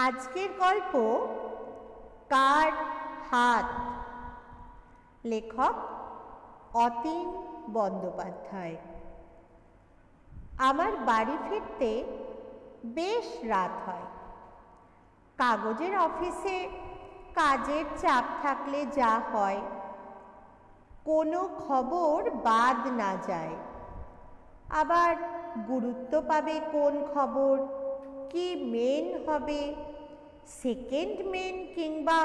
আজকের গল্প কার হাত। লেখক অতীন বন্দ্যোপাধ্যায়। আমার বাড়ি ফিরতে বেশ রাত হয়। কাগজের অফিসে কাজের চাপ থাকলে যা হয়, কোনো খবর বাদ না যায়। আবার গুরুত্ব পাবে কোন খবর, কি মেন হবে, সেকেন্ড মেন কিংবা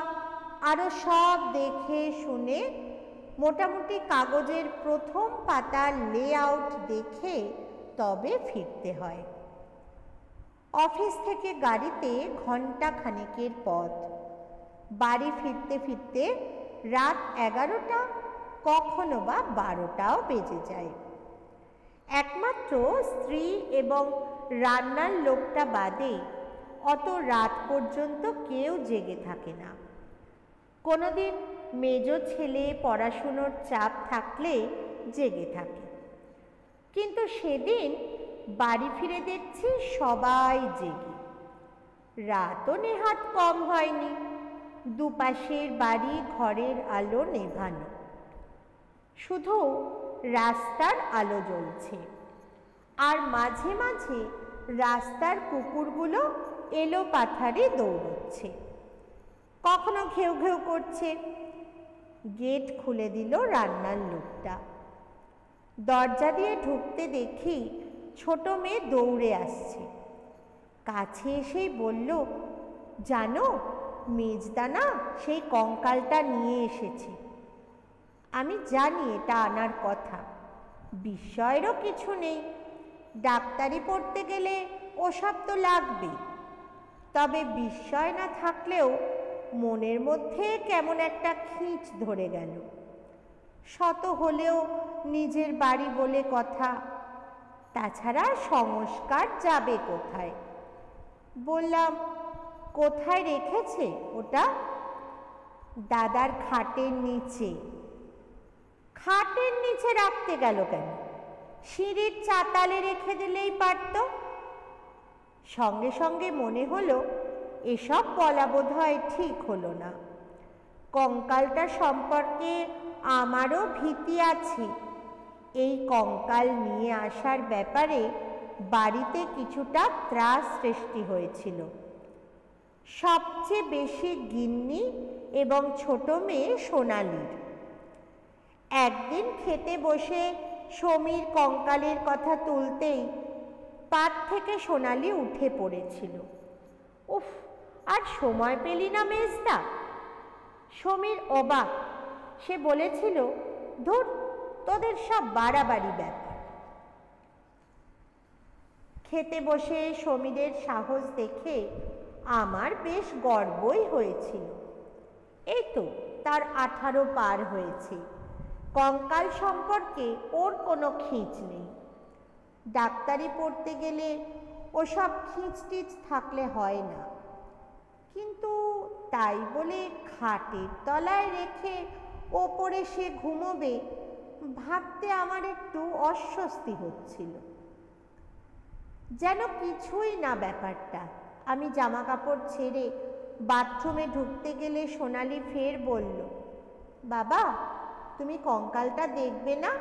আরও সব দেখে শুনে মোটামুটি কাগজের প্রথম পাতার লেআউট দেখে তবে ফিরতে হয়। অফিস থেকে গাড়িতে ঘন্টা খানেকের পথ। বাড়ি ফিরতে ফিরতে রাত 11টা, কখনো বা 12টাও বেজে যায়। একমাত্র স্ত্রী এবং রান্নার লোকটা বাদে অত রাত পর্যন্ত কেউ জেগে থাকে না। কোনোদিন মেজ ছেলে পড়াশুনোর চাপ থাকলে জেগে থাকে, কিন্তু সেদিন বাড়ি ফিরে দেখছি সবাই জেগে। রাতও নেহাত কম হয়নি। দুপাশের বাড়ি ঘরের আলো নেভানো, শুধু রাস্তার আলো জ্বলছে, আর মাঝে মাঝে রাস্তার কুকুরগুলো এলো পাথারে দৌড়চ্ছে, কখনো ঘেউ ঘেউ করছে। গেট খুলে দিল রান্নার লোকটা। দরজা দিয়ে ঢুকতে দেখি ছোট মেয়ে দৌড়ে আসছে। কাছে এসেই বলল, জানো মেজদা না সেই কঙ্কালটা নিয়ে এসেছে। আমি জানি এটা আনার কথা, বিস্ময়েরও কিছু নেই। ডাক্তারি পড়তে গেলে ওসব তো লাগবে। তবে বিস্ময় না থাকলেও মনের মধ্যে কেমন একটা খিঁচ ধরে গেল। শত হলেও নিজের বাড়ি বলে কথা, তাছাড়া সংস্কার যাবে কোথায়? বললাম, কোথায় রেখেছে ওটা? দাদার খাটের নিচে। খাটের নিচে রাখতে গেল কেন? সিঁড়ির চাতালে রেখে দিলেই পারত। সঙ্গে সঙ্গে মনে হলো এসব বলা বোধহয় ঠিক হলো না। কঙ্কালটা সম্পর্কে আমারও ভীতি আছে। এই কঙ্কাল নিয়ে আসার ব্যাপারে বাড়িতে কিছুটা ত্রাস সৃষ্টি হয়েছিল, সবচেয়ে বেশি গিন্নি এবং ছোট মেয়ে সোনালির। একদিন খেতে বসে সমীর কঙ্কালের কথা তুলতেই পাত থেকে সোনালি উঠে পড়েছিল। উফ, আর সময় পেলি না মেজদা? সমীর অবাক। সে বলেছিল, ধুর, তোদের সব বাড়াবাড়ি ব্যাপার। খেতে বসে সমীরের সাহস দেখে আমার বেশ গর্বই হয়েছিল। এই তো তার 18 পার হয়েছে, কঙ্কাল সম্পর্কে ওর কোনো খিঁচ নেই। ডাক্তারি পড়তে গেলে ওসব খিঁচটিচ থাকলে হয় না, কিন্তু তাই বলে খাটের তলায় রেখে ওপরে সে ঘুমোবে ভাবতে আমার একটু অস্বস্তি হচ্ছিল। যেন কিছুই না ব্যাপারটা। আমি জামা কাপড় ছেড়ে বাথরুমে ঢুকতে গেলে সোনালি ফের বলল, বাবা তুমি কঙ্কালটা দেখবে না?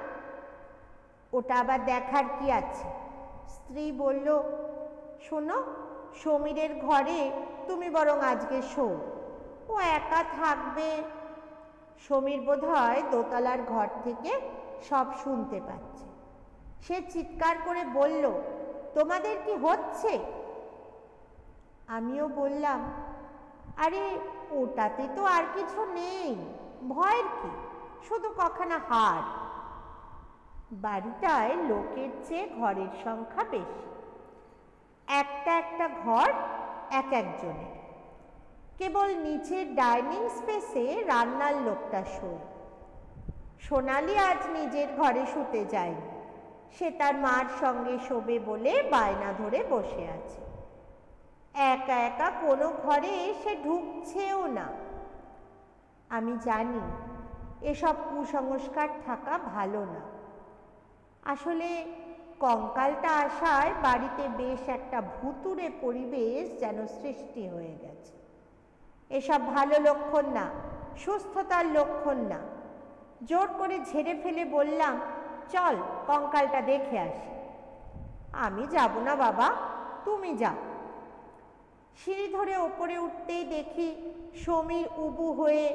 ওটা আবার দেখার কি আছে? স্ত্রী বলল, শোনো, সমীরের ঘরে তুমি বরং আজকে শো, ও একা থাকবে। সমীর বোধহয় দোতলার ঘর থেকে সব শুনতে পাচ্ছে। সে চিৎকার করে বলল, তোমাদের কি হচ্ছে? আমিও বললাম, আরে ওটাতে তো আর কিছু নেই, ভয়ের কি, শুধু কখানা হাড়। বাড়িটায় লোকের চেয়ে ঘরের সংখ্যা বেশি। একটা একটা ঘর এক একজনের। কেবল নিচের ডাইনিং স্পেসে রান্নার লোকটা শোয়। সোনালি আজ নিজের ঘরে শুতে যায়নি, সে তার মার সঙ্গে শোবে বলে বায়না ধরে বসে আছে। একা একা কোনো ঘরে সে ঢুকছেও না। আমি জানি এসব কুসংস্কার থাকা ভালো না। আসলে কঙ্কালটা আসায় বাড়িতে বেশ একটা ভুতুড়ে পরিবেশ যেন সৃষ্টি হয়ে গেছে। এসব ভালো লক্ষণ না, সুস্থতার লক্ষণ না। জোর করে ঝেড়ে ফেলে বললাম, চল কঙ্কালটা দেখে আসি। আমি যাব না বাবা, তুমি যাও। সিঁড়ি ধরে ওপরে উঠতেই দেখি সমীর উবু হয়ে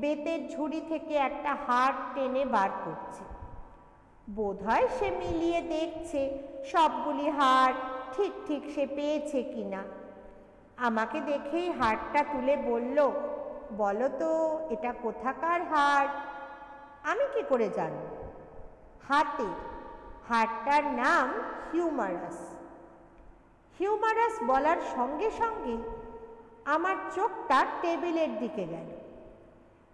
বেতের ঝুড়ি থেকে একটা হাড় টেনে বার করছে। বোধহয় সে মিলিয়ে দেখছে সবগুলি হাড় ঠিক ঠিক সে পেয়েছে কিনা। আমাকে দেখেই হাড়টা তুলে বলল, বলো তো এটা কোথাকার হাড়? আমি কি করে জানব? হাতের। হাড়টার নাম হিউমারাস। হিউমারাস বলার সঙ্গে সঙ্গে আমার চোখটা টেবিলের দিকে গেল।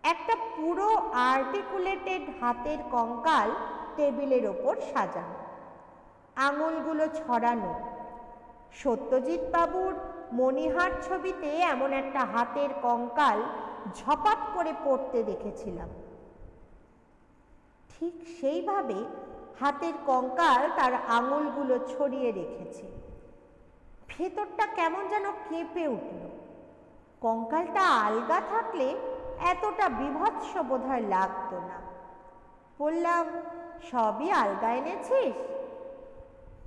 একটা পুরো আর্টিকুলেটেড হাতের কঙ্কাল টেবিলের ওপর সাজানো, আঙুলগুলো ছড়ানো। সত্যজিৎ বাবুর মণিহার ছবিতে এমন একটা হাতের কঙ্কাল ঝপাট করে পড়তে দেখেছিলাম। ঠিক সেইভাবে হাতের কঙ্কাল তার আঙুলগুলো ছড়িয়ে রেখেছে। ভেতরটা কেমন যেন কেঁপে উঠল। কঙ্কালটা আলগা থাকলে এতটা বীভৎস বোধহয় লাগতো না। বললাম, সবই আলগা এনেছিস?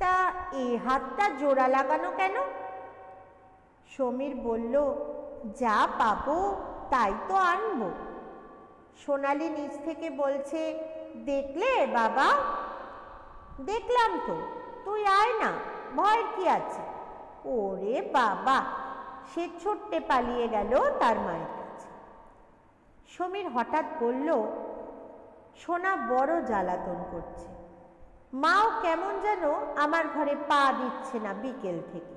তা এই হাতটা জোড়া লাগানো কেন? সমীর বলল, যা পাবো তাই তো আনবো। সোনালি নিচ থেকে বলছে, দেখলে বাবা? দেখলাম তো, তুই আয় না, ভয়ের কি আছে? ওরে বাবা, সে ছুটতে পালিয়ে গেল তার মায়ের কাছে। সমীর হঠাৎ বলল, সোনা বড় জ্বালাতন করছে। মাও কেমন যেন আমার ঘরে পা দিচ্ছে না বিকেল থেকে।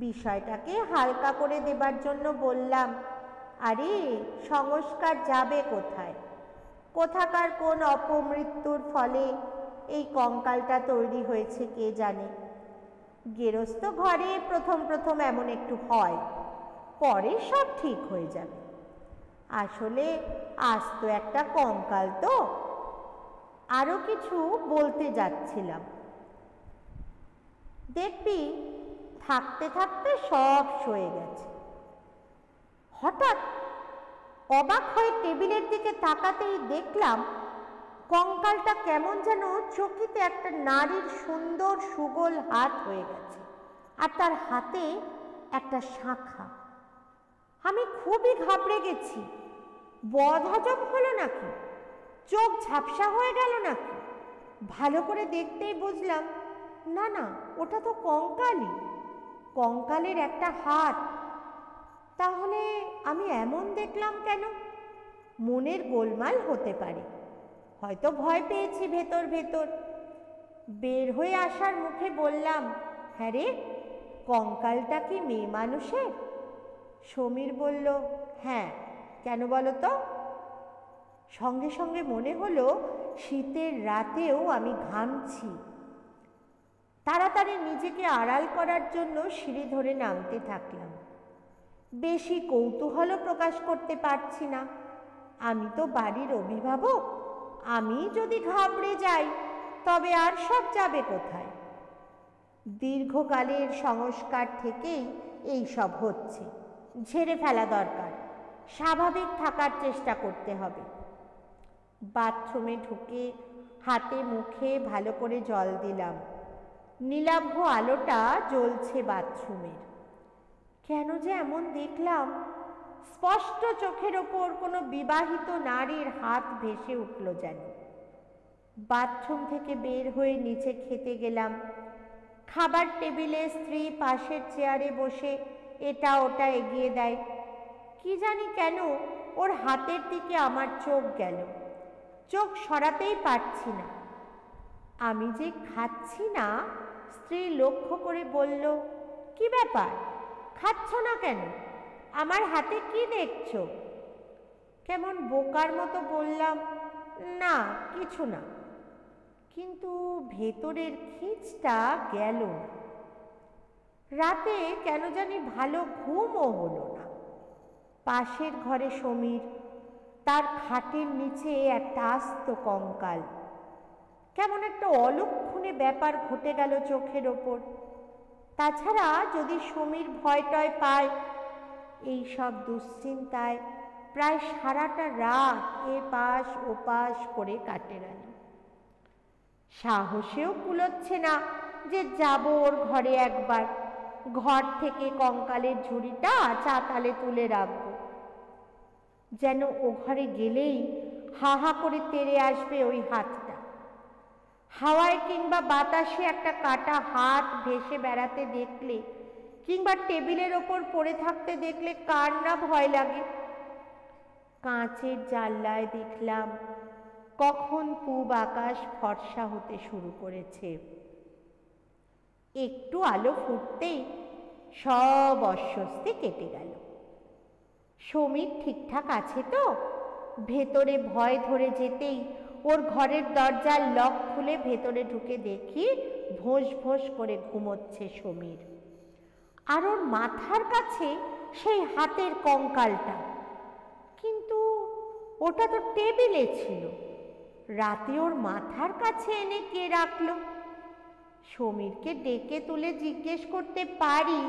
বিষয়টাকে হালকা করে দেবার জন্য বললাম, আরে সংস্কার যাবে কোথায়? কোথাকার কোন অপমৃত্যুর ফলে এই কঙ্কালটা তৈরি হয়েছে কে জানে। গেরস্থ ঘরে প্রথম প্রথম এমন একটু হয়, পরে সব ঠিক হয়ে যাবে। আসলে আজ তো একটা কঙ্কাল তো। আরো কিছু বলতে যাচ্ছিলাম, দেখবি থাকতে থাকতে সব সয়ে গেছে। হঠাৎ অবাক হয়ে টেবিলের দিকে তাকাতেই দেখলাম কঙ্কালটা কেমন যেন চকিতে একটা নারীর সুন্দর সুগোল হাত হয়ে গেছে, আর তার হাতে একটা শাঁখা। আমি খুবই ঘাবড়ে গেছি। বদহজম হলো নাকি? চোখ ঝাপসা হয়ে গেল নাকি? ভালো করে দেখতেই বুঝলাম, না না, ওটা তো কঙ্কালই। কঙ্কালের একটা হাত। তাহলে আমি এমন দেখলাম কেন? মনের গোলমাল হতে পারে, হয়তো ভয় পেয়েছি ভেতর ভেতর। বের হয়ে আসার মুখে বললাম, হ্যাঁ রে, কঙ্কালটা কি মেয়ে মানুষের? সমীর বলল, হ্যাঁ, কেন বলো তো? সঙ্গে সঙ্গে মনে হলো শীতের রাতেও আমি ঘামছি। তাড়াতাড়ি নিজেকে আড়াল করার জন্য সিঁড়ি ধরে নামতে থাকলাম। বেশি কৌতূহলও প্রকাশ করতে পারছি না। আমি তো বাড়ির অভিভাবক, আমি যদি ঘাবড়ে যাই তবে আর সব যাবে কোথায়? দীর্ঘকালের সংস্কার থেকেই এই সব হচ্ছে। ঝেড়ে ফেলা দরকার, স্বাভাবিক থাকার চেষ্টা করতে হবে। বাথরুমে ঢুকে হাতে মুখে ভালো করে জল দিলাম। নীলাভ আলোটা জ্বলছে বাথরুমের। কেন যে এমন দেখলাম? স্পষ্ট চোখের ওপর কোনো বিবাহিত নারীর হাত ভেসে উঠল যেন। বাথরুম থেকে বের হয়ে নিচে খেতে গেলাম। খাবার টেবিলে স্ত্রী পাশের চেয়ারে বসে এটা ওটা এগিয়ে দেয়। কি জানি কেন ওর হাতের দিকে আমার চোখ গেল। চোখ সরাতেই পারছি না। আমি যে খাচ্ছি না, স্ত্রী লক্ষ্য করে বলল, কি ব্যাপার, খাচ্ছ না কেন? আমার হাতে কি দেখছো? কেমন বোকার মতো বললাম, না কিছু না। কিন্তু ভেতরের খিঁচটা গেল না। রাতে কেন জানি ভালো ঘুমও হলো না। পাশের ঘরে সমীর, তার খাটের নিচে একটা আস্ত কঙ্কাল। কেমন একটা অলক্ষণে গোপনে ব্যাপার ঘটে গেল চোখের ওপর। তাছাড়া যদি সমীর ভয় টয় পায়, এই সব দুশ্চিন্তায় প্রায় সারাটা রাত এপাশ ওপাশ করে কাটে গেল। সাহসেও কুলোচ্ছে না যে যাব ওর ঘরে একবার, ঘর থেকে কঙ্কালের ঝুড়িটা চাতালে তুলে রাখবো, যেন ও ঘরে গেলেই হা হা করে তেড়ে আসবে ওই হাতটা। হাওয়ায় কিংবা বাতাসে একটা কাটা হাত ভেসে বেড়াতে দেখলে, কিংবা টেবিলের ওপর পড়ে থাকতে দেখলে কার না ভয় লাগে। কাঁচের জানলায় দেখলাম কখন পূব আকাশ ফর্সা হতে শুরু করেছে। একটু আলো ফুটতেই সব অস্বস্তি কেটে গেল। সমীর ঠিকঠাক আছে তো? ভেতরে ভয় ধরে যেতেই ওর ঘরের দরজার লক খুলে ভেতরে ঢুকে দেখি ভোঁস ভোঁস করে ঘুমোচ্ছে সমীর। আর ওর মাথার কাছে সেই হাতের কঙ্কালটা। কিন্তু ওটা তো টেবিলে ছিল, রাতে ওর মাথার কাছে এনে কে রাখলো? সমীরকে ডেকে তুলে জিজ্ঞেস করতে পারি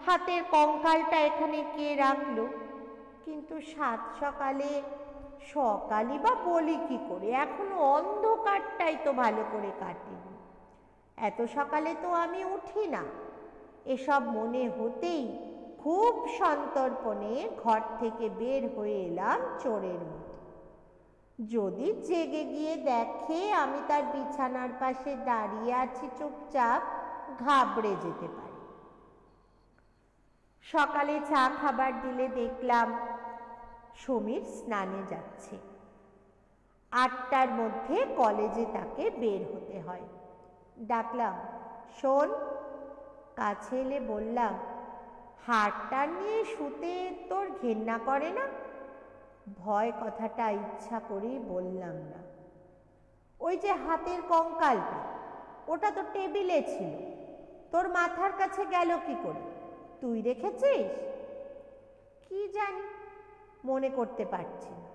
হাতের কঙ্কালটা এখানে কে রাখলো, কিন্তু সাত সকালে, সকালই বা বলি কি করে, এখনো অন্ধকারটাই তো ভালো করে কাটেনি। এত সকালে তো আমি উঠি না। এসব মনে হতেই খুব সন্তর্পণে ঘর থেকে বের হয়ে এলাম চোরের মতো। যদি জেগে গিয়ে দেখে আমি তার বিছানার পাশে দাঁড়িয়ে আছি চুপচাপ, ঘাবড়ে যেতে পারে। সকালে চা খাবার দিলে দেখলাম সমীর স্নানে যাচ্ছে। 8টার মধ্যে কলেজে তাকে বের হতে হয়। ডাকলাম, শোন। কাছে এলে বললাম, হাড়টা নিয়ে শুতে তোর ঘেন্না করে না? ভয় কথাটা ইচ্ছা করেই বললাম না। ওই যে হাতের কঙ্কালটা, ওটা তো টেবিলে ছিল, তোর মাথার কাছে গেল কি করে? তুই রেখেছিস? কি জানি, মনে করতে পারছি না।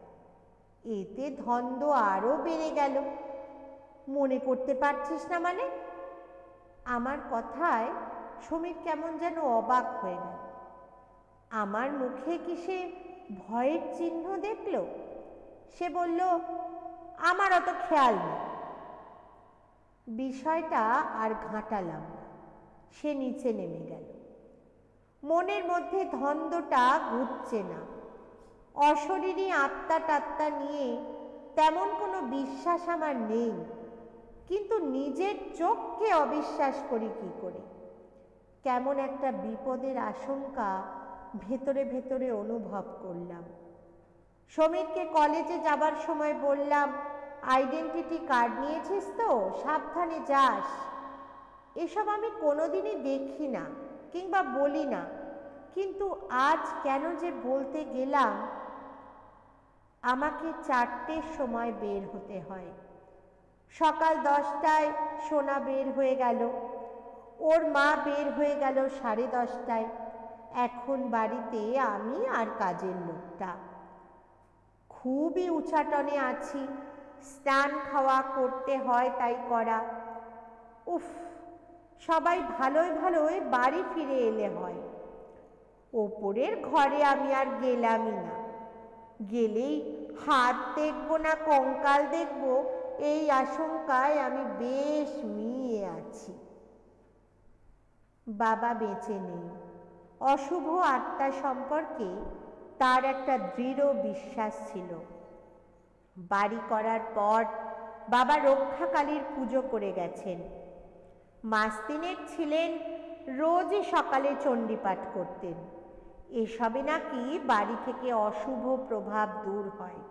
এতে ধন্দ আরো বেড়ে গেল। মনে করতে পারছিস না মানে? আমার কথায় সমীর কেমন যেন অবাক হয়ে গেল। আমার মুখে কি সে ভয়ের চিহ্ন দেখল? সে বলল, আমার অত খেয়াল নেই। বিষয়টা আর ঘাঁটালাম না, সে নিচে নেমে গেল। মনের মধ্যে ধন্দটা ঘুরছে না। অশরীরী আত্মা টাত্মা নিয়ে তেমন কোনো বিশ্বাস আমার নেই, কিন্তু নিজের চোখকে অবিশ্বাস করি কি করে? কেমন একটা বিপদের আশঙ্কা ভেতরে ভেতরে অনুভব করলাম। সমীরকে কলেজে যাবার সময় বললাম, আইডেন্টিটি কার্ড নিয়েছিস তো, সাবধানে যাস। এসব আমি কোনোদিনই দেখি না কিংবা বলি না, কিন্তু আজ কেন যে বলতে গেলাম। আমাকে 4টের সময় বের হতে হয়। সকাল 10টায় সোনা বের হয়ে গেল, ওর মা বের হয়ে গেল 10:30টায়। এখন বাড়িতে আমি আর কাজের লোকটা। খুবই উচাটনে আছি, স্নান খাওয়া করতে হয় তাই করা। উফ, সবাই ভালোই ভালোই বাড়ি ফিরে এলে হয়। ওপরের ঘরে আমি আর গেলামই না। গেলেই হাত দেখব না কঙ্কাল দেখব, এই আশঙ্কায় আমি বেশ মিয়ে আছি। বাবা বেঁচে নেই। অশুভ আত্মা সম্পর্কে তার একটা দৃঢ় বিশ্বাস ছিল। বাড়ি করার পর বাবা রক্ষাকালীর পুজো করে গেছেন। মাস 3 ছিলেন, রোজই সকালে চণ্ডীপাঠ করতেন। এসবে নাকি বাড়ি থেকে অশুভ প্রভাব দূর হয়।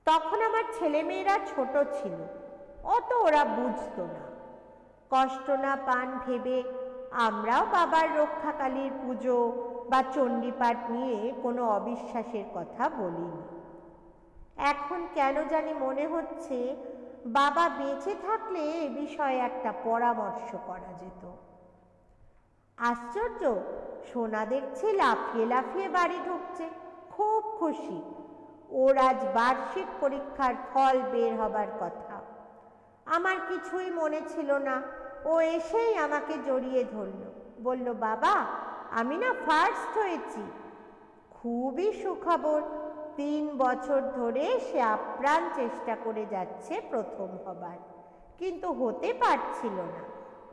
তখন আমার ছেলেমেয়েরা ছোট ছিল, অত ওরা বুঝতো না। কষ্ট না পান ভেবে আমরাও বাবার রক্ষাকালীর পুজো বা চণ্ডীপাঠ নিয়ে কোনো অবিশ্বাসের কথা বলিনি। এখন কেন জানি মনে হচ্ছে বাবা বেঁচে থাকলে এ বিষয়ে একটা পরামর্শ করা যেত। আশ্চর্য, সোনা দেখছি লাফিয়ে লাফিয়ে বাড়ি ঢুকছে, খুব খুশি। ওর আজ বার্ষিক পরীক্ষার ফল বের হবার কথা। আমার কিছুই মনে ছিল না। ও এসেই আমাকে জড়িয়ে ধরল, বলল, বাবা আমি না ফার্স্ট হয়েছি। খুবই সুখবর। 3 বছর ধরে সে আপ্রাণ চেষ্টা করে যাচ্ছে প্রথম হবার, কিন্তু হতে পারছিল না।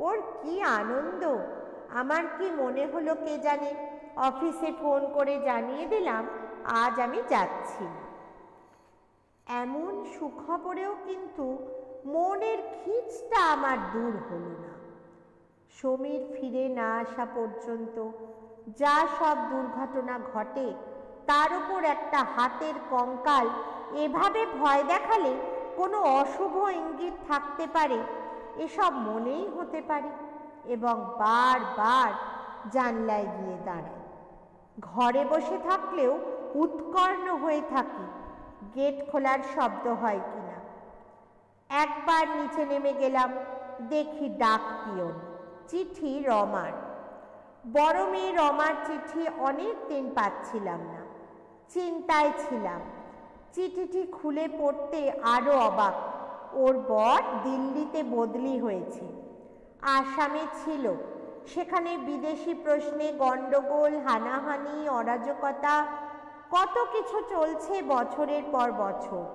ওর কি আনন্দ! আমার কি মনে হলো কে জানে। অফিসে ফোন করে জানিয়ে দিলাম আজ আমি যাচ্ছি না। এমন সুখবরেও কিন্তু মনের খিঁচটা আমার দূর হলো না। সমীর ফিরে না আসা পর্যন্ত যা সব দুর্ঘটনা ঘটে, তার উপর একটা হাতের কঙ্কাল এভাবে ভয় দেখালে কোনো অশুভ ইঙ্গিত থাকতে পারে, এসব মনেই হতে পারে। এবং বারবার জানলায় গিয়ে দাঁড়াই। ঘরে বসে থাকলেও উৎকর্ণ হয়ে থাকি গেট খোলার শব্দ হয় কিনা। একবার নিচে নেমে গেলাম, দেখি ডাক পিয়ন, চিঠি রমার। বড় মেয়ে রমার চিঠি অনেক দিন পাচ্ছিলাম না, চিন্তায় ছিলাম। চিঠিটি খুলে পড়তে আরো অবাক। ওর বর দিল্লিতে বদলি হয়েছে, আসামে ছিল। সেখানে বিদেশি প্রশ্নে গণ্ডগোল, হানাহানি, অরাজকতা, কত কিছু চলছে বছরের পর বছর।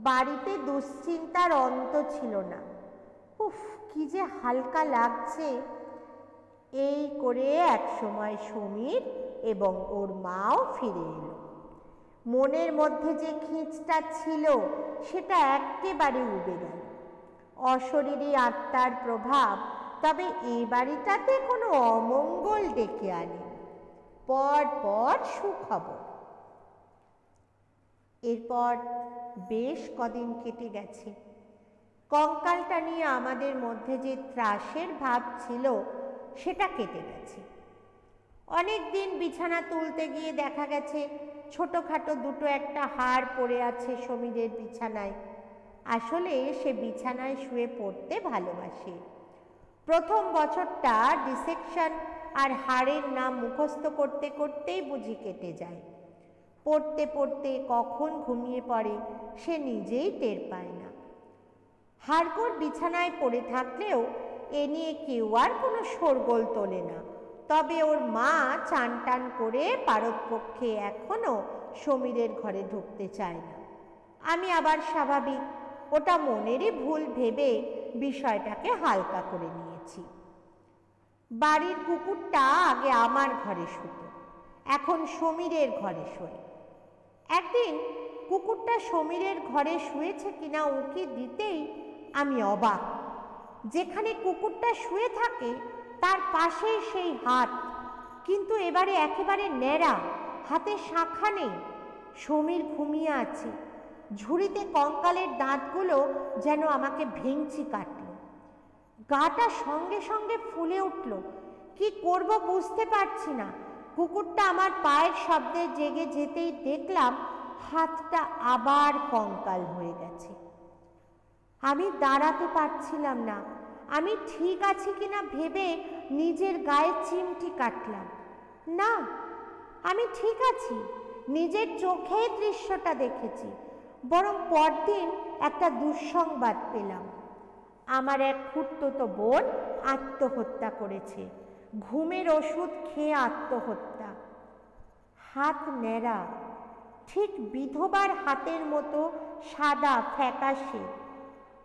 বাড়িতে দুশ্চিন্তার অন্ত ছিল না। উফ, কি যে হালকা লাগছে। এই করে একসময় সমীর এবং ওর মাও ফিরে এলো। মনের মধ্যে যে খিঁচটা ছিল সেটা একেবারে উবে গেল। অশরীরী আত্মার প্রভাব তবে এই বাড়িটাতে কোনো অমঙ্গল ডেকে আনে। পর পর সুখবর। এরপর বেশ কদিন কেটে গেছে। কঙ্কালটা নিয়ে আমাদের মধ্যে যে ত্রাসের ভাব ছিল সেটা কেটে গেছে। অনেক দিন বিছানা তুলতে গিয়ে দেখা গেছে ছোটোখাটো দুটো একটা হাড় পড়ে আছে সমীরের বিছানায়। আসলে সে বিছানায় শুয়ে পড়তে ভালোবাসে। প্রথম বছরটা ডিসেকশন আর হাড়ের নাম মুখস্থ করতে করতেই বুঝি কেটে যায়। পড়তে পড়তে কখন ঘুমিয়ে পড়ে সে নিজেই টের পায় না। হাড়গোড় বিছানায় পড়ে থাকলেও এ নিয়ে কেউ আর কোনো শোরগোল তোলে না। তবে ওর মা চান টান করে পারতপক্ষে এখনো সমীরের ঘরে ঢুকতে চায় না। আমি আবার স্বাভাবিক, ওটা মনেরই ভুল ভেবে বিষয়টাকে হালকা করে নিয়েছি। বাড়ির কুকুরটা আগে আমার ঘরে শুতো, এখন সমীরের ঘরে শোয়। একদিন কুকুরটা সমীরের ঘরে শুয়েছে কিনা উঁকি দিতেই আমি অবাক। যেখানে কুকুরটা শুয়ে থাকে তার পাশেই সেই হাত, কিন্তু এবারে একেবারে ন্যাড়া, হাতে শাঁখা নেই। সমীর ঘুমিয়ে আছে। ঝুড়িতে কঙ্কালের দাঁতগুলো যেন আমাকে ভেঙচি কাটল। গাটা সঙ্গে সঙ্গে ফুলে উঠল। কি করব বুঝতে পারছি না। কুকুরটা আমার পায়ের শব্দে জেগে যেতেই দেখলাম হাতটা আবার কঙ্কাল হয়ে গেছে। আমি দাঁড়াতে পারছিলাম না। আমি ঠিক আছি কিনা ভেবে নিজের গায়ে চিমটি কাটলাম। না, আমি ঠিক আছি। নিজের চোখে দৃশ্যটা দেখেছি। বরং পরদিন একটা দুঃসংবাদ পেলাম। আমার এক খুড়তুতো বোন আত্মহত্যা করেছে। ঘুমের ওষুধ খেয়ে আত্মহত্যা। হাত ন্যাড়া, ঠিক বিধবার হাতের মতো সাদা ফ্যাকাশে।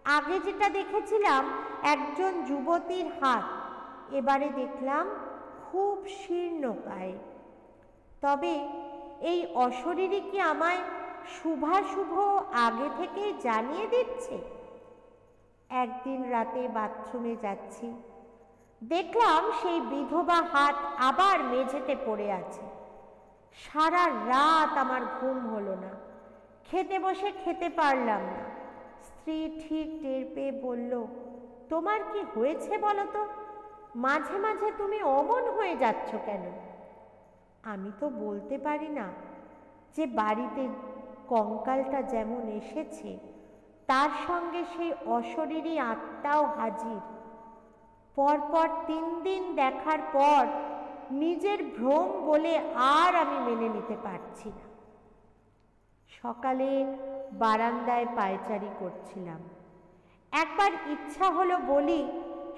আগে যেটা দেখেছিলাম একজন যুবতীর হাত, এবারে দেখলাম খুব শীর্ণকায়। তবে এই অশরীরী কি আমায় শুভাশুভ আগে থেকেই জানিয়ে দিচ্ছে? একদিন রাতে বাথরুমে যাচ্ছি, দেখলাম সেই বিধবা হাত আবার মেঝেতে পড়ে আছে। সারা রাত আমার ঘুম হলো না। খেতে বসে খেতে পারলাম না। স্ত্রী ঠিক টের পেয়ে বলল, তোমার কি হয়েছে বলো তো? মাঝে মাঝে তুমি অমন হয়ে যাচ্ছ কেন? আমি তো বলতে পারি না যে বাড়িতে কঙ্কালটা যেমন এসেছে তার সঙ্গে সেই অশরীরী আত্মাও হাজির। পরপর 3 দিন দেখার পর নিজের ভ্রম বলে আর আমি মেনে নিতে পারছি না। সকালে বারান্দায় পায়চারি করছিলাম। একবার ইচ্ছা হলো বলি,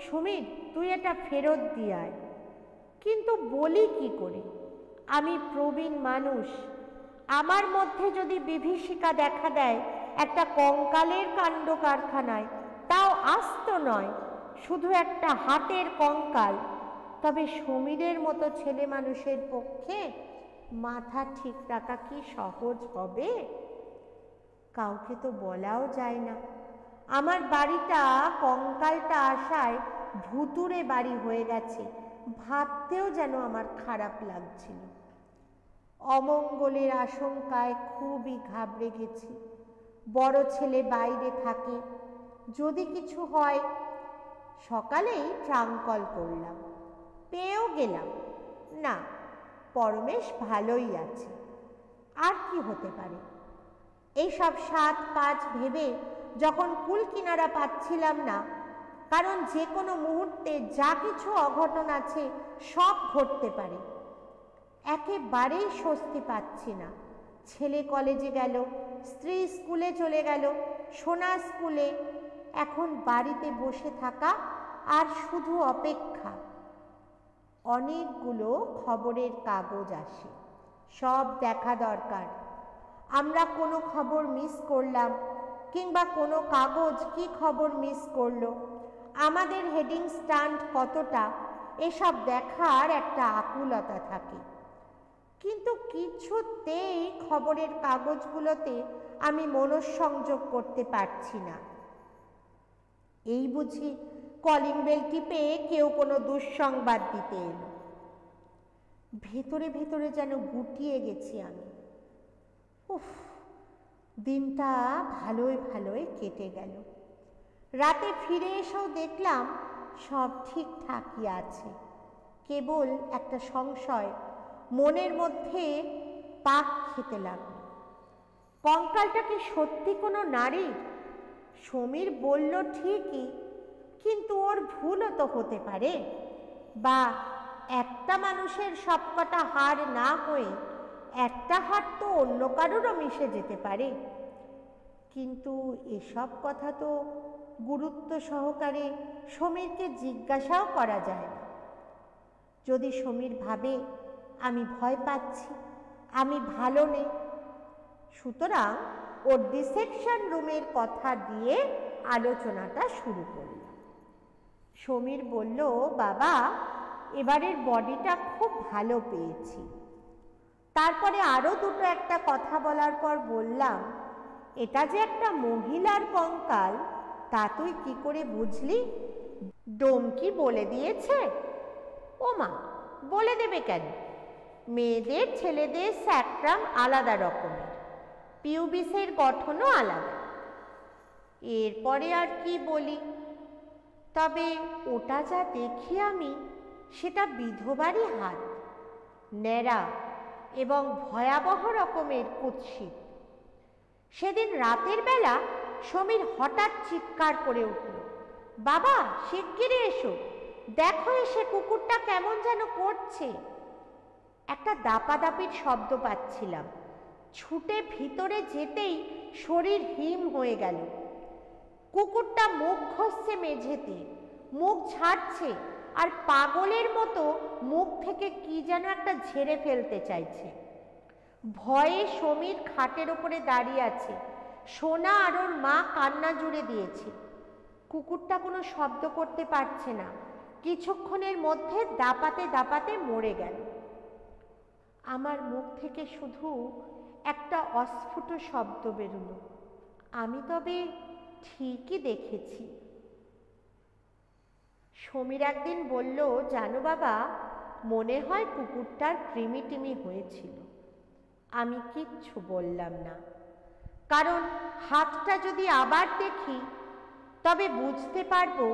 সুমিত তুই এটা ফেরত দিয়ে আয়, কিন্তু বলি কি করে? আমি প্রবীণ মানুষ, আমার মধ্যে যদি বিভীষিকা দেখা দেয় একটা কঙ্কালের কাণ্ড কারখানায়, তাও আস্ত নয়, শুধু একটা হাতের কঙ্কাল, তবে সমীরের মতো ছেলে মানুষের পক্ষে মাথা ঠিক রাখা কি সহজ হবে? কাউকে তো বলাও যায় না। আমার বাড়িটা কঙ্কালটা আসায় ভুতুড়ে বাড়ি হয়ে গেছে, ভাবতেও যেন আমার খারাপ লাগছিল। অমঙ্গলের আশঙ্কায় খুবই ঘাবড়ে গেছি। বড় ছেলে বাইরে থাকে, যদি কিছু হয়। সকালেই ট্রাঙ্কল করলাম, পেয়েও গেলাম, না পরমেশ ভালোই আছে, আর কি হতে পারে। এইসব সাত কাজ ভেবে যখন কুল কিনারা পাচ্ছিলাম না, কারণ যে কোনো মুহূর্তে যা কিছু অঘটন আছে সব ঘটতে পারে, একেবারেই স্বস্তি পাচ্ছি না। ছেলে কলেজে গেল, স্ত্রী স্কুলে চলে গেল, সোনা স্কুলে, এখন বাড়িতে বসে থাকা আর শুধু অপেক্ষা। অনেকগুলো খবরের কাগজ আসে, সব দেখা দরকার। আমরা কোনো খবর মিস করলাম, কিংবা কোনো কাগজ কি খবর মিস করলো, আমাদের হেডিং স্ট্যান্ড কতটা, এসব দেখার একটা আকুলতা থাকে। কিন্তু কিছুতেই খবরের কাগজগুলোতে আমি মনঃসংযোগ করতে পারছি না। এই বুঝি কলিং বেল টিপে কেউ কোনো দুঃসংবাদ দিতে এলো। ভেতরে ভেতরে যেন গুটিয়ে গেছি আমি। উফ, দিনটা ভালোই ভালোই কেটে গেল। রাতে ফিরে এসেও দেখলাম সব ঠিকঠাকই আছে, কেবল একটা সংশয় মনের মধ্যে পাক খেতে লাগলো। কঙ্কালটা কি সত্যি কোনো নারীর? সমীর বলল ঠিকই, কিন্তু ওর ভুলও তো হতে পারে, বা একটা মানুষের সবকটা হাড় না হয়ে একটা হাড় তো অন্য কারোরও মিশে যেতে পারে। কিন্তু এসব কথা তো গুরুত্ব সহকারে সমীরকে জিজ্ঞাসাও করা যায় না। যদি সমীর ভাবে আমি ভয় পাচ্ছি, আমি ভালো নেই, সুতরাং ওর ডিসেকশন রুমের কথা দিয়ে আলোচনাটা শুরু করলাম। সমীর বলল, বাবা এবারের বডিটা খুব ভালো পেয়েছি। তারপরে আরও দুটো একটা কথা বলার পর বললাম, এটা যে একটা মহিলার কঙ্কাল তা তুই কি করে বুঝলি? ডোম কি বলে দিয়েছে? ও মা, বলে দেবে কেন? মেয়েদের ছেলেদের স্যাক্রাম আলাদা রকমের, পিউবিসের গঠনও আলাদা। এরপরে আর কি বলি? তবে ওটা যা দেখি আমি, সেটা বিধবারই হাত, ন্যাড়া এবং ভয়াবহ রকমের কুৎসিত। সেদিন রাতের বেলা সমীর হঠাৎ চিৎকার করে উঠল, বাবা শিগগিরই এসো, দেখো এসে কুকুরটা কেমন যেন করছে। একটা দাপাদাপির শব্দ পাচ্ছিলাম। ছুটে ভিতরে যেতেই শরীর হিম হয়ে গেল। কুকুরটা মুখ ঘষছে মেঝেতে, মুখ ঝাড়ছে, আর পাগলের মতো মুখ থেকে কি যেন একটা ঝেড়ে ফেলতে চাইছে। ভয়ে সমীর খাটের ওপরে দাঁড়িয়ে আছে, সোনা আর ওর মা কান্না জুড়ে দিয়েছে। কুকুরটা কোনো শব্দ করতে পারছে না, কিছুক্ষণের মধ্যে দাপাতে দাপাতে মরে গেল। আমার মুখ থেকে শুধু একটা অস্ফুট শব্দ বেরোলো, আমি তবে ঠিকই দেখেছি। সমীর একদিন বলল, জানো বাবা, মনে হয় কুকুরটার কৃমিটিমি হয়েছিল। আমি কিচ্ছু বললাম না, কারণ হাতটা যদি আবার দেখি তবে বুঝতে পারবো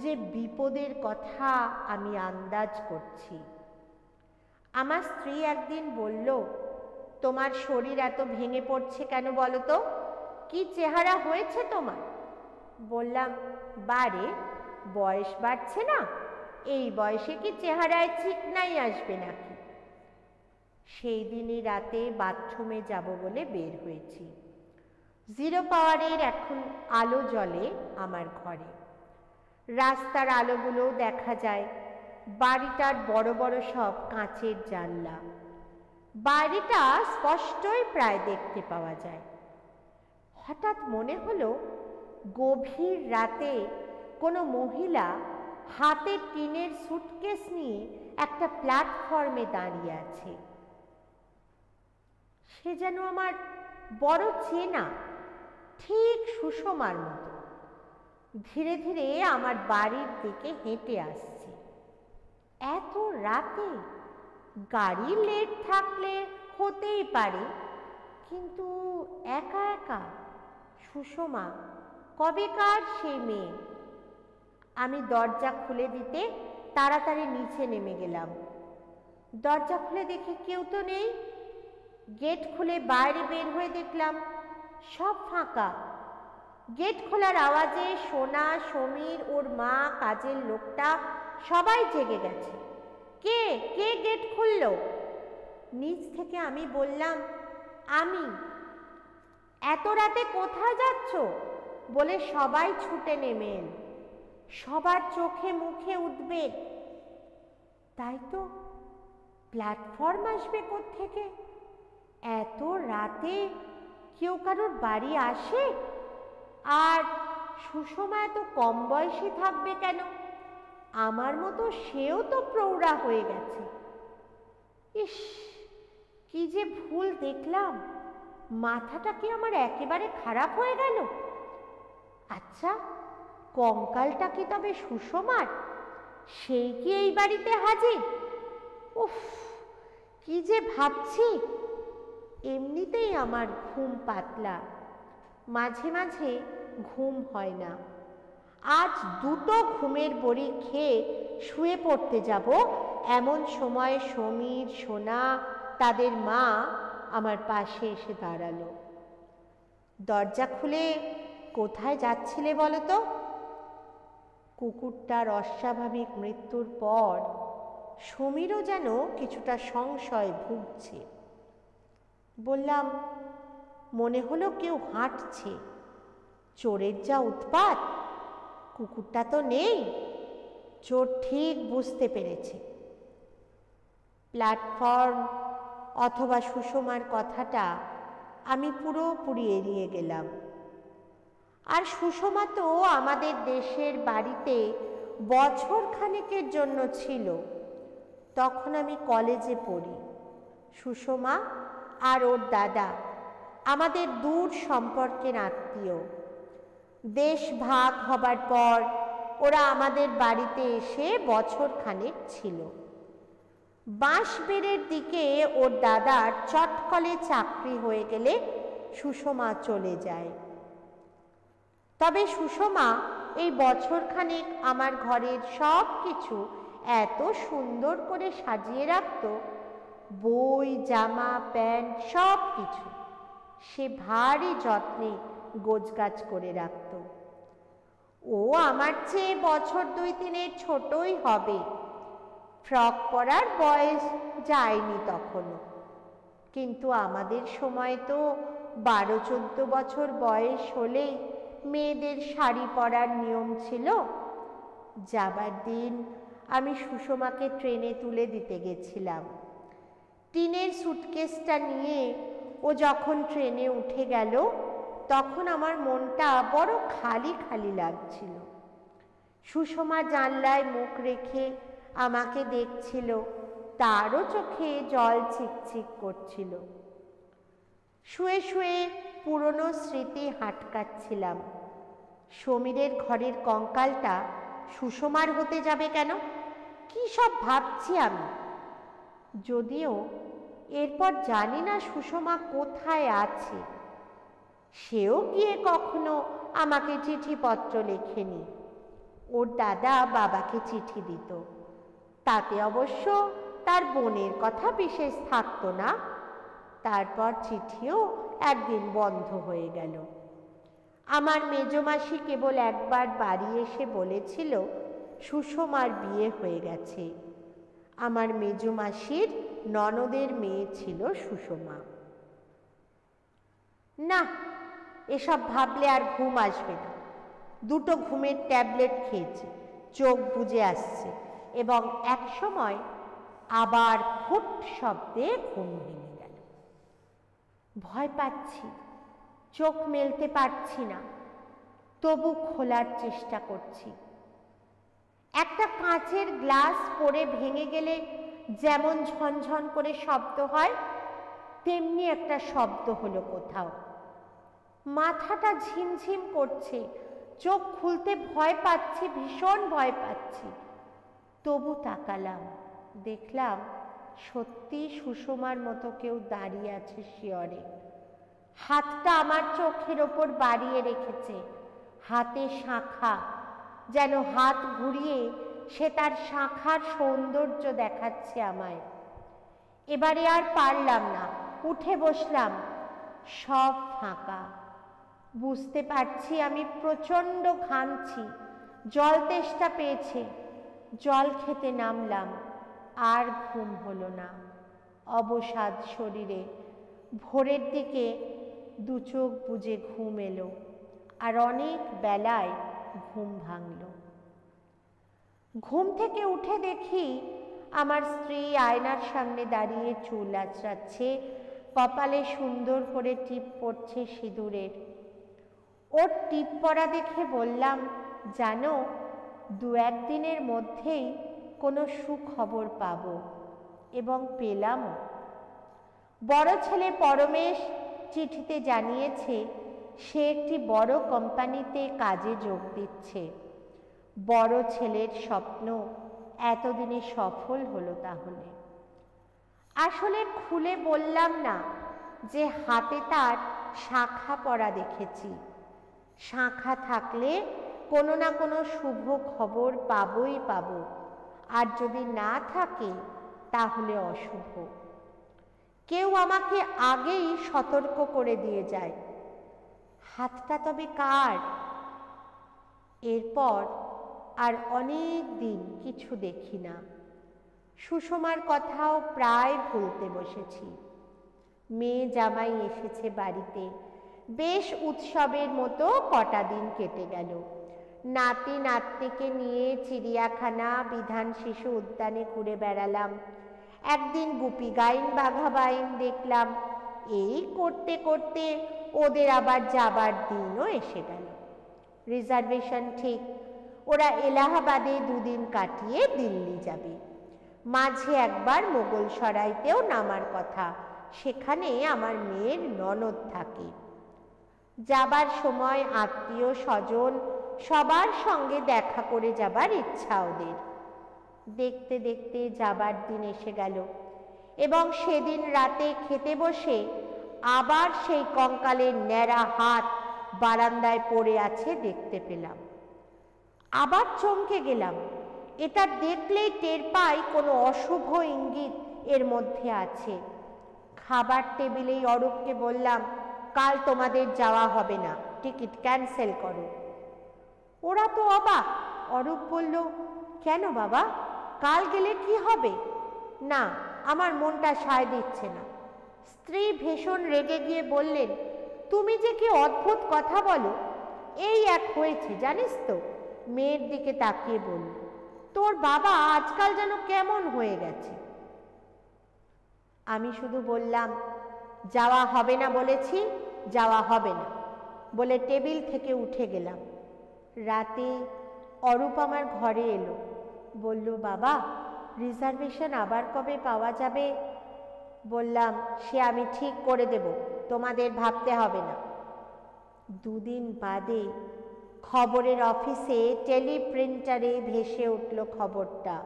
যে বিপদের কথা আমি আন্দাজ করছি। আমার স্ত্রী একদিন বলল, তোমার শরীর এত ভেঙে পড়ছে কেন বলো তো? কি চেহারা হয়েছে তোমার? বললাম, বারে বয়স বাড়ছে না, এই বয়সে কি চেহারায় চিকনাই আসবে নাকি? সেই দিনই রাতে বাথরুমে যাব বলে বের হয়েছি। জিরো পাওয়ারের এখন আলো জ্বলে আমার ঘরে। রাস্তার আলোগুলো দেখা যায়, বাড়িটার বড় বড় সব কাঁচের জানলা। বাড়িটা স্পষ্টই প্রায় দেখতে পাওয়া যায়। হঠাৎ মনে হলো গভীর রাতে কোনো মহিলা হাতে টিনের সুটকেস নিয়ে একটা প্ল্যাটফর্মে দাঁড়িয়ে আছে। সে যেন আমার বড় চেনা, ঠিক সুষমার মতো। ধীরে ধীরে আমার বাড়ির দিকে হেঁটে আসছে। এত রাতে গাড়ি লেট থাকলে হতেই পারে, কিন্তু একা একা সুষমা কবেকার সেই মেয়ে। আমি দরজা খুলে দিতে তাড়াতাড়ি নিচে নেমে গেলাম। দরজা খুলে দেখি কেউ তো নেই। গেট খুলে বাইরে বের হয়ে দেখলাম সব ফাঁকা। গেট খোলার আওয়াজে সোনা, সমীর, ওর মা, কাজের লোকটা সবাই জেগে গেছে। কে কে গেট খুলল? নিচ থেকে আমি বললাম, আমি। এত রাতে কোথায় যাচ্ছ বলে সবাই ছুটে নেমে এল। সবার চোখে মুখে উদ্বেগ। তাই তো, প্ল্যাটফর্ম আসবে কোত্থেকে? এত রাতে কেউ কারোর বাড়ি আসে? আর সুষমা এত কম বয়সী থাকবে কেন? আমার মতো সেও তো প্রৌঢ়া হয়ে গেছে। ইস, কি যে ভুল দেখলাম! মাথাটা কি আমার একেবারে খারাপ হয়ে গেল? আচ্ছা, কঙ্কালটা কি তবে সুষমার? সেই কি এই বাড়িতে হাজির? উফ, কি যে ভাবছি! এমনিতেই আমার ঘুম পাতলা, মাঝে মাঝে ঘুম হয় না। আজ দুটো ঘুমের বড়ি খেয়ে শুয়ে পড়তে যাব, এমন সময় সমীর, সোনা, তাদের মা আমার পাশে এসে দাঁড়ালো। দরজা খুলে কোথায় যাচ্ছিলে বলো তো? কুকুরটার অস্বাভাবিক মৃত্যুর পর সমীরও যেন কিছুটা সংশয় ভুগছে। বললাম, মনে হলো কেউ হাঁটছে। চোরের যা উৎপাত, কুকুরটা তো নেই। চোর ঠিক বুঝতে পেরেছে। প্ল্যাটফর্ম অথবা সুষমার কথাটা আমি পুরোপুরি এড়িয়ে গেলাম। আর সুষমা তো আমাদের দেশের বাড়িতে বছর খানেকের জন্য ছিল। তখন আমি কলেজে পড়ি। সুষমা আর ওর দাদা আমাদের দূর সম্পর্কের আত্মীয়। দেশ ভাগ হবার পর ওরা আমাদের বাড়িতে এসে বছর খানেক ছিল। বাঁশবেড়ের দিকে ওর দাদার চটকলে চাকরি হয়ে গেলে সুষমা চলে যায়। তবে সুষমা এই বছরখানেক আমার ঘরের সব কিছু এত সুন্দর করে সাজিয়ে রাখত, বই, জামা, প্যান্ট সব কিছু সে ভারী যত্নে গোছগাছ করে রাখত। ও আমার চেয়ে বছর 2-3 ছোটই হবে। ফ্রক পরার বয়স যায়নি তখনও। কিন্তু আমাদের সময় তো 12-14 বছর বয়স হলেই মেয়েদের শাড়ি পরার নিয়ম ছিল। যাবার দিন আমি সুষমাকে ট্রেনে তুলে দিতে গেছিলাম। টিনের সুটকেসটা নিয়ে ও যখন ট্রেনে উঠে গেল, তখন আমার মনটা বড় খালি খালি লাগছিল। সুষমা জানলায় মুখ রেখে আমাকে দেখছিল, তারও চোখে জল চিকচিক করছিল। শুয়ে শুয়ে পুরনো স্মৃতি হাটকাচ্ছিলাম। সমীরের ঘরের কঙ্কালটা সুষমার হতে যাবে কেন? কি সব ভাবছি আমি। যদিও এরপর জানি না সুষমা কোথায় আছে। সেও গিয়ে কখনো আমাকে চিঠিপত্র লেখেনি। ওর দাদা বাবাকে চিঠি দিত, তাতে অবশ্য তার বোনের কথা বিশেষ থাকতো না। তারপর চিঠিও একদিন বন্ধ হয়ে গেল। আমার মেজমাসি কেবল একবার বাড়ি এসে বলেছিল সুষমার বিয়ে হয়ে গেছে। আমার মেজমাসির ননদের মেয়ে ছিল সুষমা। না, এসব ভাবলে আর ঘুম আসবে না। 2টো ঘুমের ট্যাবলেট খেয়েছি, চোখ বুজে আসছে এবং এক সময় আবার ফুট শব্দে ঘুম ভেঙে গেল। ভয় পাচ্ছি, চোখ মেলতে পারছি না, তবু খোলার চেষ্টা করছি। একটা কাঁচের গ্লাস পড়ে ভেঙে গেলে যেমন ঝনঝন করে শব্দ হয়, তেমনি একটা শব্দ হলো কোথাও। মাথাটা ঝিমঝিম করছে, চোখ খুলতে ভয় পাচ্ছি, ভীষণ ভয় পাচ্ছি। তবু তাকালাম, দেখলাম সত্যি সুষমার মতো কেউ দাঁড়িয়ে আছে শিয়রে। হাতটা আমার চোখের ওপর বাড়িয়ে রেখেছে, হাতে শাঁখা, যেন হাত ঘুরিয়ে সে তার শাঁখার সৌন্দর্য দেখাচ্ছে আমায়। এবারে আর পারলাম না, উঠে বসলাম। সব ফাঁকা। বুঝতে পারছি আমি প্রচণ্ড ঘামছি, জল তেষ্টা পেয়েছে। জল খেতে নামলাম, আর ঘুম হলো না। অবসাদ শরীরে। ভোরের দিকে 2 চোখ বুজে ঘুম এলো, আর অনেক বেলায় ঘুম ভাঙল। ঘুম থেকে উঠে দেখি আমার স্ত্রী আয়নার সামনে দাঁড়িয়ে চুল আঁচড়াচ্ছে, কপালে সুন্দর করে টিপ পড়ছে সিঁদুরের। ওর টিপ পরা দেখে বললাম, জানো, 2-1 দিনের মধ্যেই কোনো সুখবর পাবো, এবং পেলামও। বড় ছেলে পরমেশ চিঠিতে জানিয়েছে সে একটি বড় কোম্পানিতে কাজে যোগ দিচ্ছে। বড় ছেলের স্বপ্ন এতদিনে সফল হলো তাহলে। আসলে খুলে বললাম না যে হাতে তার শাঁখা পরা দেখেছি। শাঁখা থাকলে কোনো না কোনো শুভ খবর পাবই পাবো, আর যদি না থাকে তাহলে অশুভ। কেউ আমাকে আগেই সতর্ক করে দিয়ে যায়। হাতটা তবে কার? এরপর আর অনেক দিন কিছু দেখি না। সুষমার কথাও প্রায় ভুলতে বসেছি। মেয়ে জামাই এসেছে বাড়িতে, বেশ উৎসবের মতো কটা দিন কেটে গেল। নাতি নাতনিকে নিয়ে চিড়িয়াখানা, বিধান শিশু উদ্যানে ঘুরে বেড়ালাম। একদিন গুপি গাইন, বাঘা বাইন দেখলাম। এই করতে করতে ওদের আবার যাবার দিনও এসে গেল। রিজার্ভেশন ঠিক, ওরা এলাহাবাদে 2 দিন কাটিয়ে দিল্লি যাবে। মাঝে একবার মোগলসরাইতেও নামার কথা, সেখানে আমার মেয়ের ননদ থাকে। যাবার সময় আত্মীয় স্বজন সবার সঙ্গে দেখা করে যাবার ইচ্ছা ওদের। দেখতে দেখতে যাবার দিন এসে গেল, এবং সেদিন রাতে খেতে বসে আবার সেই কঙ্কালের ন্যাড়া হাত বারান্দায় পড়ে আছে দেখতে পেলাম। আবার চমকে গেলাম। এটা দেখলেই টের পাই কোনো অশুভ ইঙ্গিত এর মধ্যে আছে। খাবার টেবিলেই অরূপকে বললাম, কাল তোমাদের যাওয়া হবে না, টিকিট ক্যান্সেল করো। ওরা তো অবাক। অরূপ বলল, কেন বাবা, কাল গেলে কি হবে? না, আমার মনটা সায় দিচ্ছে না। স্ত্রী ভীষণ রেগে গিয়ে বললেন, তুমি যে কি অদ্ভুত কথা বলো। এই এক হয়েছে জানিস তো। মেয়ের দিকে তাকিয়ে বলল, তোর বাবা আজকাল যেন কেমন হয়ে গেছে। আমি শুধু বললাম, যাওয়া হবে না বলেছি, যাওয়া হবে না বলে টেবিল থেকে উঠে গেলাম। রাতে অরূপ আমার ঘরে এলো, বলল, বাবা, রিজার্ভেশন আবার কবে পাওয়া যাবে? বললাম, সে আমি ঠিক করে দেব, তোমাদের ভাবতে হবে না। 2 দিন বাদে খবরের অফিসে টেলিপ্রিন্টারে ভেসে উঠল খবরটা।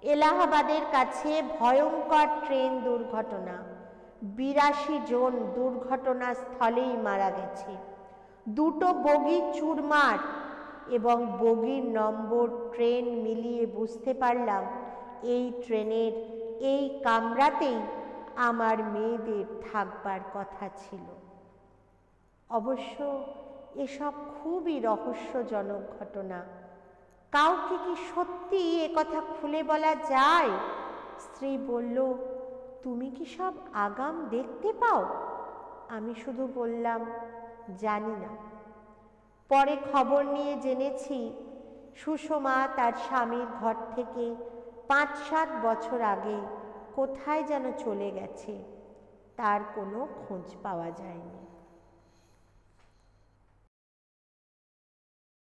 এলাহাবাদের কাছে ভয়ঙ্কর ট্রেন দুর্ঘটনা। 82 জন দুর্ঘটনাস্থলেই মারা গেছে। 2টো বগি চুরমার, এবং বগির নম্বর ট্রেন মিলিয়ে বুঝতে পারলাম এই ট্রেনের এই কামরাতেই আমার মেয়েদের থাকবার কথা ছিল। অবশ্য এসব খুবই রহস্যজনক ঘটনা। কাউকে কি সত্যি এ কথা খুলে বলা যায়? স্ত্রী বলল, তুমি কি সব আগাম দেখতে পাও? আমি শুধু বললাম, জানি না। পরে খবর নিয়ে জেনেছি সুষমা তার স্বামীর ঘর থেকে 5-7 বছর আগে কোথায় যেন চলে গেছে, তার কোনো খোঁজ পাওয়া যায়নি।